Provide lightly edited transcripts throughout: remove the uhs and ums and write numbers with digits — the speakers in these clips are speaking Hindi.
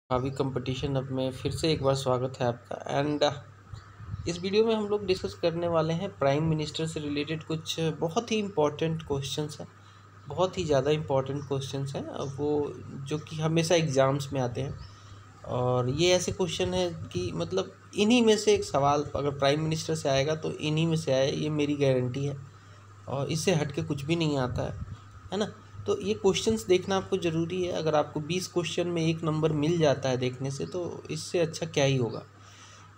हावी कंपटीशन अब में फिर से एक बार स्वागत है आपका। एंड इस वीडियो में हम लोग डिस्कस करने वाले हैं प्राइम मिनिस्टर से रिलेटेड कुछ बहुत ही इम्पोर्टेंट क्वेश्चंस हैं। बहुत ही ज़्यादा इम्पोर्टेंट क्वेश्चंस हैं वो, जो कि हमेशा एग्ज़ाम्स में आते हैं। और ये ऐसे क्वेश्चन है कि मतलब इन्हीं में से एक सवाल अगर प्राइम मिनिस्टर से आएगा तो इन्हीं में से आए, ये मेरी गारंटी है। और इससे हट के कुछ भी नहीं आता है ना। तो ये क्वेश्चंस देखना आपको ज़रूरी है। अगर आपको 20 क्वेश्चन में 1 नंबर मिल जाता है देखने से, तो इससे अच्छा क्या ही होगा।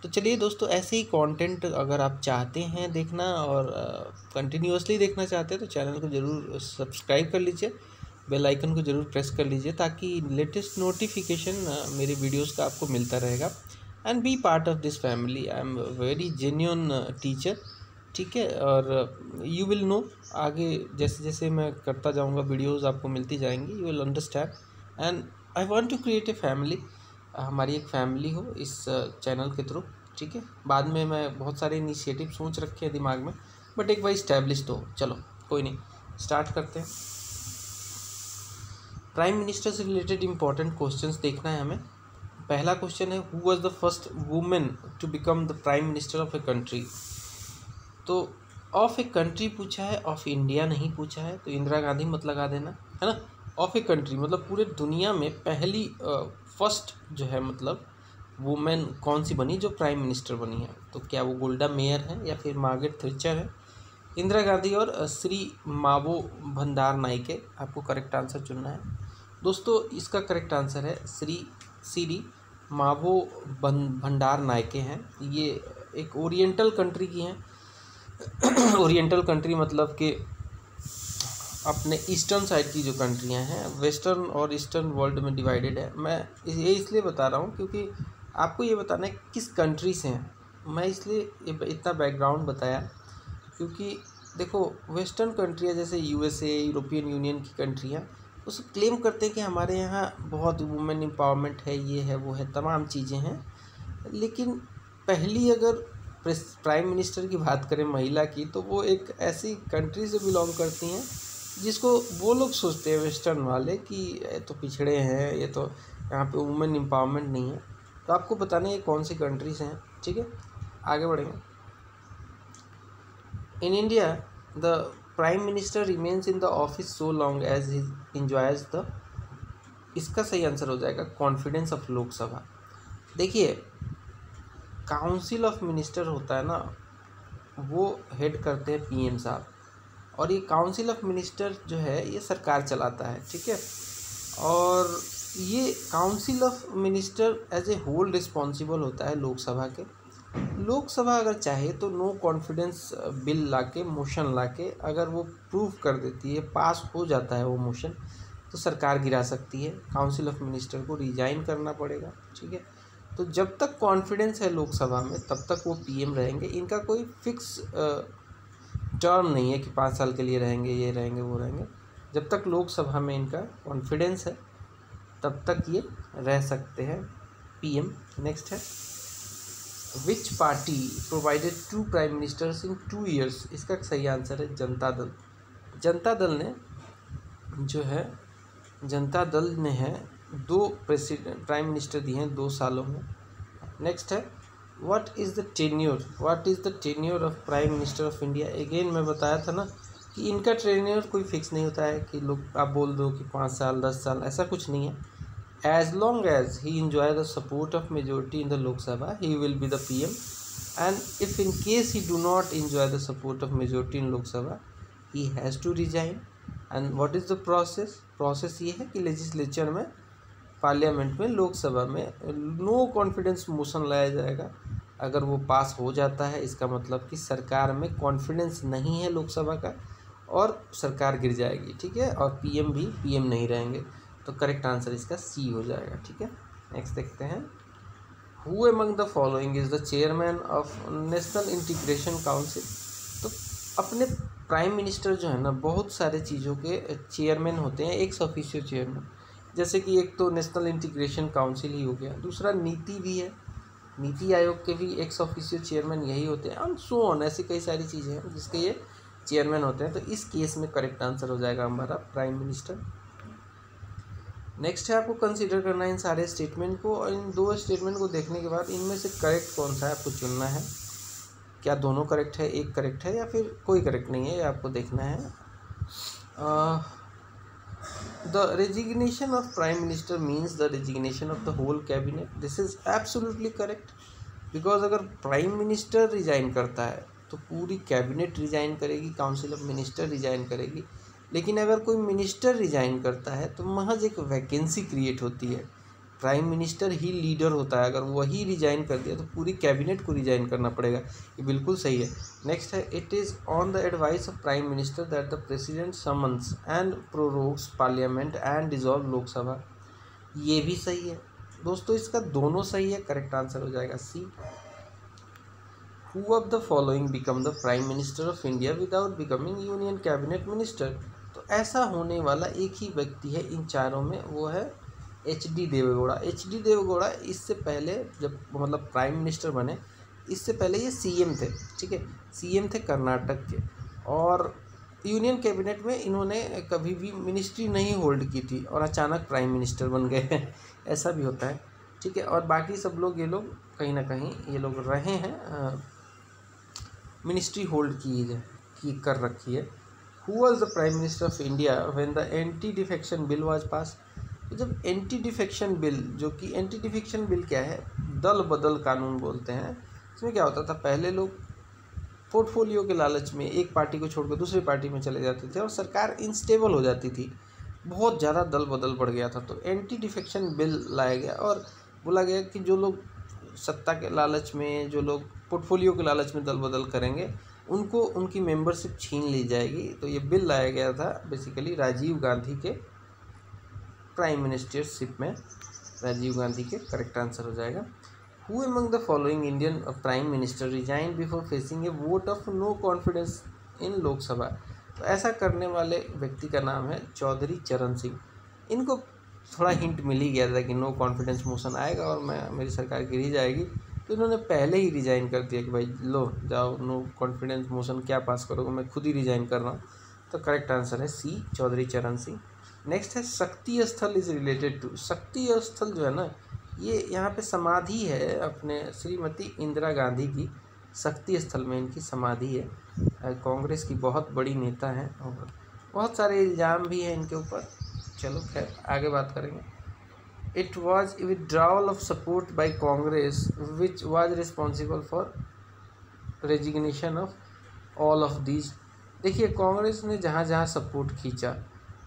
तो चलिए दोस्तों, ऐसे ही कंटेंट अगर आप चाहते हैं देखना और कंटिन्यूअसली देखना चाहते हैं तो चैनल को ज़रूर सब्सक्राइब कर लीजिए, बेल आइकन को ज़रूर प्रेस कर लीजिए ताकि लेटेस्ट नोटिफिकेशन मेरे वीडियोस का आपको मिलता रहेगा। And be part of this family. I am very genuine teacher, ठीक है। और यू विल नो, आगे जैसे जैसे मैं करता जाऊंगा वीडियोस आपको मिलती जाएंगी, you will understand. And I want to create a family, हमारी एक फैमिली हो इस चैनल के थ्रू, ठीक है। बाद में मैं बहुत सारे इनिशिएटिव सोच रखे हैं दिमाग में, बट एक बार इस्टेब्लिश तो चलो कोई नहीं, स्टार्ट करते हैं। प्राइम मिनिस्टर से रिलेटेड इंपॉर्टेंट क्वेश्चंस देखना है हमें। पहला क्वेश्चन है, who was the first women to become the prime minister of a country. तो ऑफ ए कंट्री पूछा है, ऑफ इंडिया नहीं पूछा है, तो इंदिरा गांधी मत लगा देना, है ना। ऑफ ए कंट्री मतलब पूरे दुनिया में पहली फर्स्ट जो है मतलब वुमेन कौन सी बनी जो प्राइम मिनिस्टर बनी है। तो क्या वो गोल्डा मेयर है या फिर मार्गरेट थैचर है, इंदिरा गांधी और श्री मावो भंडार नायके। आपको करेक्ट आंसर चुनना है दोस्तों। इसका करेक्ट आंसर है श्री मावो भंडार नायके हैं। ये एक ओरिएंटल कंट्री की हैं। ओरिएंटल कंट्री मतलब कि अपने ईस्टर्न साइड की जो कंट्रियां हैं, वेस्टर्न और ईस्टर्न वर्ल्ड में डिवाइडेड है। मैं ये इसलिए बता रहा हूँ क्योंकि आपको ये बताना है किस कंट्री से हैं। मैं इसलिए इतना बैकग्राउंड बताया क्योंकि देखो, वेस्टर्न कंट्रियाँ जैसे यूएसए, यूरोपियन यूनियन की कंट्रियाँ, वो सब क्लेम करते हैं कि हमारे यहाँ बहुत वुमेन एम्पावरमेंट है, ये है वो है, तमाम चीज़ें हैं। लेकिन पहली अगर प्राइम मिनिस्टर की बात करें महिला की, तो वो एक ऐसी कंट्री से बिलोंग करती हैं जिसको वो लोग सोचते हैं वेस्टर्न वाले कि ये तो पिछड़े हैं, ये तो यहाँ पे वुमेन एम्पावरमेंट नहीं है। तो आपको बताना है ये कौन सी कंट्री से हैं, ठीक है। आगे बढ़ेंगे। In India the prime minister remains in the office so long as he enjoys the, इसका सही आंसर हो जाएगा कॉन्फिडेंस ऑफ लोकसभा। देखिए, काउंसिल ऑफ मिनिस्टर होता है ना, वो हेड करते हैं पीएम साहब, और ये काउंसिल ऑफ मिनिस्टर जो है ये सरकार चलाता है, ठीक है। और ये council of minister as a whole responsible होता है लोकसभा के। लोकसभा अगर चाहे तो नो कॉन्फिडेंस बिल लाके, मोशन लाके, अगर वो प्रूव कर देती है, पास हो जाता है वो मोशन, तो सरकार गिरा सकती है। काउंसिल ऑफ मिनिस्टर को रिजाइन करना पड़ेगा, ठीक है। तो जब तक कॉन्फिडेंस है लोकसभा में तब तक वो पीएम रहेंगे। इनका कोई फिक्स टर्म नहीं है कि 5 साल के लिए रहेंगे, ये रहेंगे, वो रहेंगे। जब तक लोकसभा में इनका कॉन्फिडेंस है तब तक ये रह सकते हैं पीएम। नेक्स्ट है, विच party provided 2 prime ministers in 2 years. इसका सही आंसर है जनता दल। जनता दल ने जो है, जनता दल ने है 2 प्राइम मिनिस्टर दिए हैं 2 सालों में। नेक्स्ट है, what is the tenure of prime minister of India. Again मैं बताया था ना कि इनका टेन्योर कोई फिक्स नहीं होता है कि लोग आप बोल दो कि 5 साल 10 साल, ऐसा कुछ नहीं है। As long as he enjoy the support of majority in the Lok Sabha, he will be the PM. And if in case he do not enjoy the support of majority in Lok Sabha, he has to resign. And what is the process ये है कि लेजिस्लेचर में, पार्लियामेंट में, लोकसभा में नो कॉन्फिडेंस मोशन लाया जाएगा। अगर वो पास हो जाता है, इसका मतलब कि सरकार में कॉन्फिडेंस नहीं है लोकसभा का और सरकार गिर जाएगी, ठीक है। और पीएम भी पीएम नहीं रहेंगे। तो करेक्ट आंसर इसका सी हो जाएगा, ठीक है। नेक्स्ट देखते हैं, who among the following is the chairman of national integration council. तो अपने प्राइम मिनिस्टर जो है ना, बहुत सारे चीज़ों के चेयरमैन होते हैं, एक्स ऑफिशियो चेयरमैन। जैसे कि एक तो नेशनल इंटीग्रेशन काउंसिल ही हो गया, दूसरा नीति भी है, नीति आयोग के भी एक्स ऑफिशियो चेयरमैन यही होते हैं, एंड सो ऑन, ऐसी कई सारी चीज़ें हैं जिसके ये चेयरमैन होते हैं। तो इस केस में करेक्ट आंसर हो जाएगा हमारा प्राइम मिनिस्टर। नेक्स्ट है आपको कंसीडर करना है इन सारे स्टेटमेंट को, और इन दो स्टेटमेंट को देखने के बाद इनमें से करेक्ट कौन सा है आपको चुनना है। क्या दोनों करेक्ट है, एक करेक्ट है, या फिर कोई करेक्ट नहीं है, ये आपको देखना है। The resignation of prime minister means the resignation of the whole cabinet. This is absolutely correct, because अगर प्राइम मिनिस्टर रिजाइन करता है तो पूरी कैबिनेट रिजाइन करेगी, काउंसिल ऑफ मिनिस्टर रिजाइन करेगी। लेकिन अगर कोई मिनिस्टर रिजाइन करता है तो महज एक वैकेंसी क्रिएट होती है, प्राइम मिनिस्टर ही लीडर होता है। अगर वही रिजाइन कर दिया तो पूरी कैबिनेट को रिजाइन करना पड़ेगा। ये बिल्कुल सही है। नेक्स्ट है, it is on the advice of prime minister that the president summons and प्रोरोग्स parliament and dissolve Lok Sabha. ये भी सही है दोस्तों, इसका दोनों सही है। करेक्ट आंसर हो जाएगा C. Who of the following become the prime minister of India without becoming union cabinet minister. तो ऐसा होने वाला एक ही व्यक्ति है इन चारों में, वो है एच.डी. देवेगौड़ा। एच.डी. देवेगौड़ा इससे पहले जब मतलब प्राइम मिनिस्टर बने, इससे पहले ये सीएम थे, ठीक है, सीएम थे कर्नाटक के, और यूनियन कैबिनेट में इन्होंने कभी भी मिनिस्ट्री नहीं होल्ड की थी और अचानक प्राइम मिनिस्टर बन गए ऐसा भी होता है, ठीक है। और बाकी सब लोग, ये लोग कहीं ना कहीं ये लोग रहे हैं, मिनिस्ट्री होल्ड की कर रखी है। Who was the prime minister of India when the anti defection bill was pass. तो जब एंटी डिफेक्शन बिल, जो कि एंटी डिफेक्शन बिल क्या है, दल बदल कानून बोलते हैं। इसमें क्या होता था, पहले लोग पोर्टफोलियो के लालच में एक पार्टी को छोड़कर दूसरी पार्टी में चले जाते थे और सरकार इंस्टेबल हो जाती थी, बहुत ज़्यादा दल बदल बढ़ गया था। तो एंटी डिफेक्शन बिल लाया गया और बोला गया कि जो लोग सत्ता के लालच में, जो लोग पोर्टफोलियो के लालच में दल बदल करेंगे, उनको उनकी मेंबरशिप छीन ली जाएगी। तो ये बिल लाया गया था बेसिकली राजीव गांधी के प्राइम मिनिस्टरशिप में, राजीव गांधी के। करेक्ट आंसर हो जाएगा। Who among the following Indian prime minister resign before facing a vote of no confidence in Lok Sabha. तो ऐसा करने वाले व्यक्ति का नाम है चौधरी चरण सिंह। इनको थोड़ा हिंट मिल ही गया था कि नो कॉन्फिडेंस मोशन आएगा और मेरी सरकार गिर ही जाएगी, तो इन्होंने पहले ही रिजाइन कर दिया कि भाई लो जाओ, नो कॉन्फिडेंस मोशन क्या पास करोगे, मैं खुद ही रिजाइन कर रहा हूँ। तो करेक्ट आंसर है सी, चौधरी चरण सिंह। नेक्स्ट है, शक्ति स्थल इज रिलेटेड टू। शक्ति स्थल जो है ना, ये यहाँ पे समाधि है अपने श्रीमती इंदिरा गांधी की, शक्ति स्थल में इनकी समाधि है। कांग्रेस की बहुत बड़ी नेता हैं और बहुत सारे इल्ज़ाम भी हैं इनके ऊपर। चलो खैर आगे बात करेंगे। It was withdrawal of support by Congress which was responsible for resignation of all of these. देखिए, कांग्रेस ने जहाँ जहाँ सपोर्ट खींचा,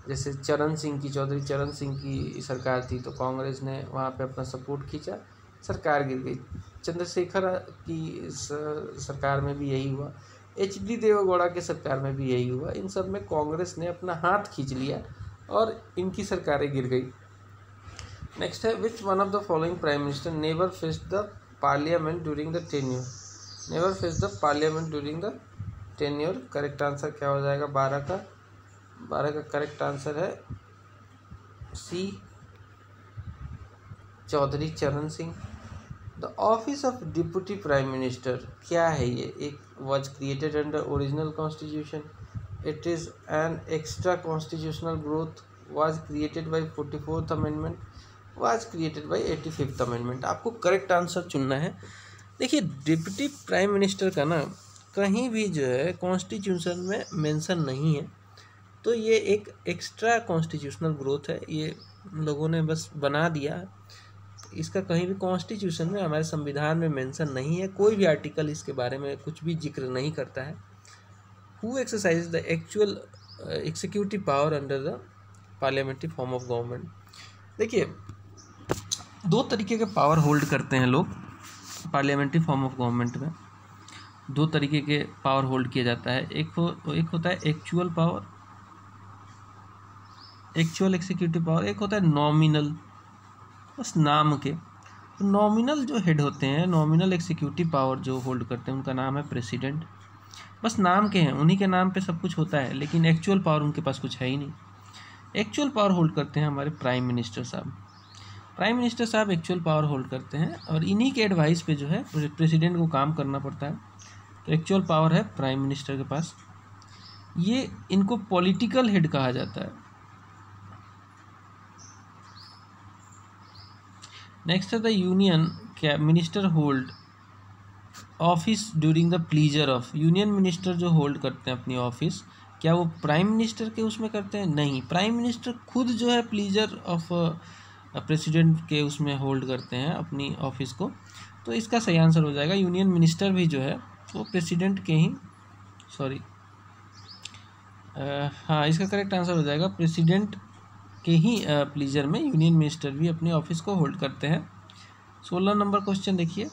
जैसे चरण सिंह की, चौधरी चरण सिंह की सरकार थी तो कांग्रेस ने वहाँ पे अपना सपोर्ट खींचा, सरकार गिर गई। चंद्रशेखर की सरकार में भी यही हुआ, एच.डी. देवेगौड़ा के सरकार में भी यही हुआ। इन सब में कांग्रेस ने अपना हाथ खींच लिया और इनकी सरकारें गिर गई। नेक्स्ट है, which one of the following prime minister never faced the parliament during the tenure. Never faced the parliament during the tenure. Correct answer क्या हो जाएगा, 12 का करेक्ट आंसर है सी, चौधरी चरण Singh. The office of deputy prime minister क्या है ये, एक was created under original constitution, it is an extra constitutional growth, was created by 44th amendment, was created by 85th amendment. आपको करेक्ट आंसर चुनना है। देखिए, डिप्टी प्राइम मिनिस्टर का ना कहीं भी जो है कॉन्स्टिट्यूशन में मेंशन नहीं है, तो ये एक एक्स्ट्रा कॉन्स्टिट्यूशनल ग्रोथ है, ये लोगों ने बस बना दिया। इसका कहीं भी कॉन्स्टिट्यूशन में, हमारे संविधान में मेंशन नहीं है, कोई भी आर्टिकल इसके बारे में कुछ भी जिक्र नहीं करता है। Who exercise the actual executive power under the parliamentary form of government. देखिए, दो तरीके के पावर होल्ड करते हैं लोग पार्लियामेंट्री फॉर्म ऑफ गवर्नमेंट में। दो तरीके के पावर होल्ड किया जाता है। एक होता है actual power, actual executive power, एक होता है नॉमिनल, बस नाम के। तो नॉमिनल जो हेड होते हैं, नॉमिनल एग्जीक्यूटिव पावर जो होल्ड करते हैं, उनका नाम है प्रेसिडेंट। बस नाम के हैं, उन्हीं के नाम पे सब कुछ होता है, लेकिन एक्चुअल पावर उनके पास कुछ है ही नहीं। एक्चुअल पावर होल्ड करते हैं हमारे प्राइम मिनिस्टर साहब। प्राइम मिनिस्टर साहब एक्चुअल पावर होल्ड करते हैं और इन्हीं के एडवाइस पे जो है प्रेसिडेंट को काम करना पड़ता है। तो एक्चुअल पावर है प्राइम मिनिस्टर के पास। ये इनको पॉलिटिकल हेड कहा जाता है। नेक्स्ट है the union minister hold office during the pleaser of. Union minister जो होल्ड करते हैं अपनी ऑफिस, क्या वो प्राइम मिनिस्टर के उसमें करते हैं? नहीं, प्राइम मिनिस्टर खुद जो है प्लीजर ऑफ प्रेसिडेंट के उसमें होल्ड करते हैं अपनी ऑफिस को। तो इसका सही आंसर हो जाएगा यूनियन मिनिस्टर भी जो है वो प्रेसिडेंट के ही हाँ, इसका करेक्ट आंसर हो जाएगा प्रेसिडेंट के ही प्लीजर में यूनियन मिनिस्टर भी अपनी ऑफिस को होल्ड करते हैं। 16 नंबर क्वेश्चन देखिए,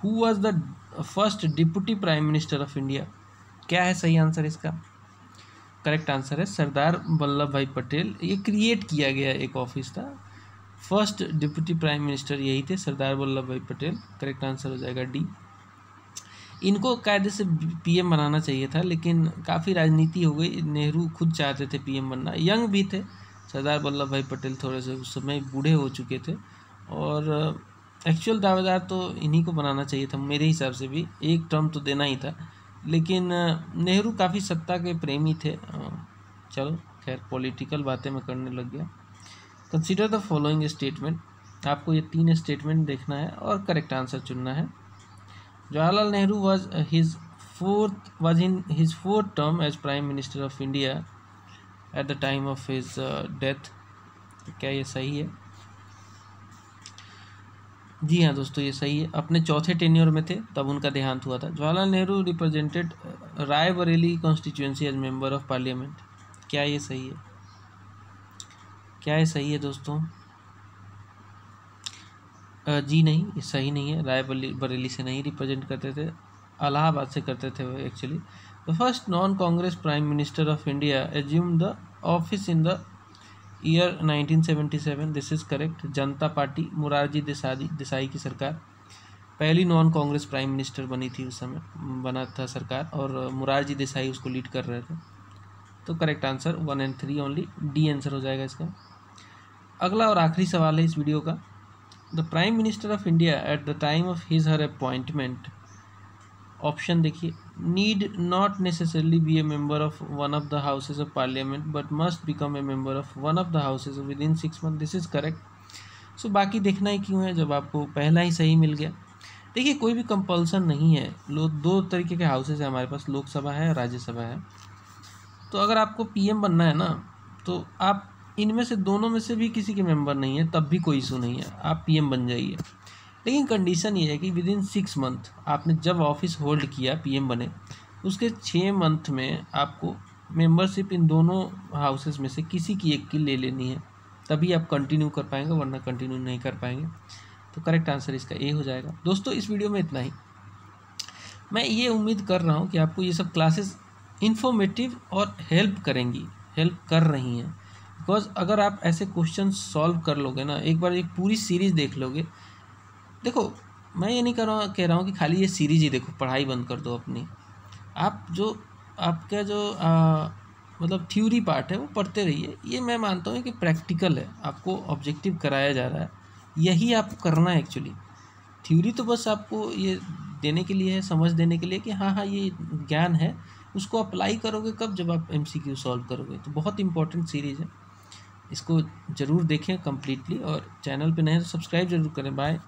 who was the first deputy prime minister of India? क्या है सही आंसर इसका? करेक्ट आंसर है सरदार वल्लभ भाई पटेल। ये क्रिएट किया गया एक ऑफिस था, फर्स्ट डिप्टी प्राइम मिनिस्टर यही थे, सरदार वल्लभ भाई पटेल। करेक्ट आंसर हो जाएगा डी। इनको कायदे से पीएम बनाना चाहिए था, लेकिन काफ़ी राजनीति हो गई। नेहरू खुद चाहते थे पीएम बनना, यंग भी थे सरदार वल्लभ भाई पटेल, थोड़े से उस समय बूढ़े हो चुके थे, और एक्चुअल दावेदार तो इन्हीं को बनाना चाहिए था मेरे हिसाब से भी, एक टर्म तो देना ही था, लेकिन नेहरू काफ़ी सत्ता के प्रेमी थे। चलो खैर, पॉलिटिकल बातें मैं करने लग गया। कंसीडर द फॉलोइंग स्टेटमेंट, आपको ये 3 स्टेटमेंट देखना है और करेक्ट आंसर चुनना है। Jawaharlal Nehru was in his fourth term as Prime Minister of India at the time of his death। क्या ये सही है? जी हाँ दोस्तों, ये सही है। अपने चौथे टेन्योर में थे तब उनका देहांत हुआ था। Jawaharlal Nehru represented Raebareli constituency as member of parliament. क्या ये सही है? क्या ये सही है दोस्तों? जी नहीं, ये सही नहीं है। रायबरेली से नहीं रिप्रेजेंट करते थे, इलाहाबाद से करते थे वो actually. The first non Congress prime minister of India assume the office in the year 1977। This is correct. Janata party, Morarji Desai की सरकार पहली नॉन कांग्रेस प्राइम मिनिस्टर बनी थी, उस समय बना था सरकार, और मोरारजी देसाई उसको लीड कर रहे थे। तो करेक्ट आंसर 1 और 3 ओनली, डी आंसर हो जाएगा इसका। अगला और आखिरी सवाल है इस वीडियो का। The prime minister of India at the time of his her appointment, option देखिए, need not necessarily be a member of one of the houses of parliament but must become a member of one of the houses within 6 month. This is correct. So बाकी देखना ही क्यों है जब आपको पहला ही सही मिल गया। देखिए, कोई भी कंपल्सन नहीं है। 2 तरीके के हाउसेज है हमारे पास, लोकसभा है, राज्यसभा है। तो अगर आपको पीएम बनना है ना, तो आप इनमें से दोनों में से भी किसी के मेंबर नहीं है, तब भी कोई इशू नहीं है, आप पीएम बन जाइए। लेकिन कंडीशन ये है कि विद इन 6 मंथ, आपने जब ऑफिस होल्ड किया, पीएम बने, उसके 6 मंथ में आपको मेंबरशिप इन दोनों हाउसेस में से किसी की एक की ले लेनी है, तभी आप कंटिन्यू कर पाएंगे, वरना कंटिन्यू नहीं कर पाएंगे। तो करेक्ट आंसर इसका ए हो जाएगा। दोस्तों, इस वीडियो में इतना ही। मैं ये उम्मीद कर रहा हूँ कि आपको ये सब क्लासेस इन्फॉर्मेटिव और हेल्प कर रही हैं। बिकॉज अगर आप ऐसे क्वेश्चन सॉल्व कर लोगे ना, एक बार एक पूरी सीरीज़ देख लोगे। देखो, मैं ये नहीं कह रहा हूँ कि खाली ये सीरीज़ ही देखो, पढ़ाई बंद कर दो अपनी। आप जो आपका जो मतलब थ्योरी पार्ट है वो पढ़ते रहिए। ये मैं मानता हूँ कि प्रैक्टिकल है, आपको ऑब्जेक्टिव कराया जा रहा है, यही आपको करना है एक्चुअली। थ्योरी तो बस आपको ये देने के लिए है, समझ देने के लिए कि हाँ ये ज्ञान है। उसको अप्लाई करोगे कब? जब आप MCQ सॉल्व करोगे। तो बहुत इंपॉर्टेंट सीरीज़ है, इसको ज़रूर देखें कम्प्लीटली, और चैनल पे नए तो सब्सक्राइब जरूर करें। बाय।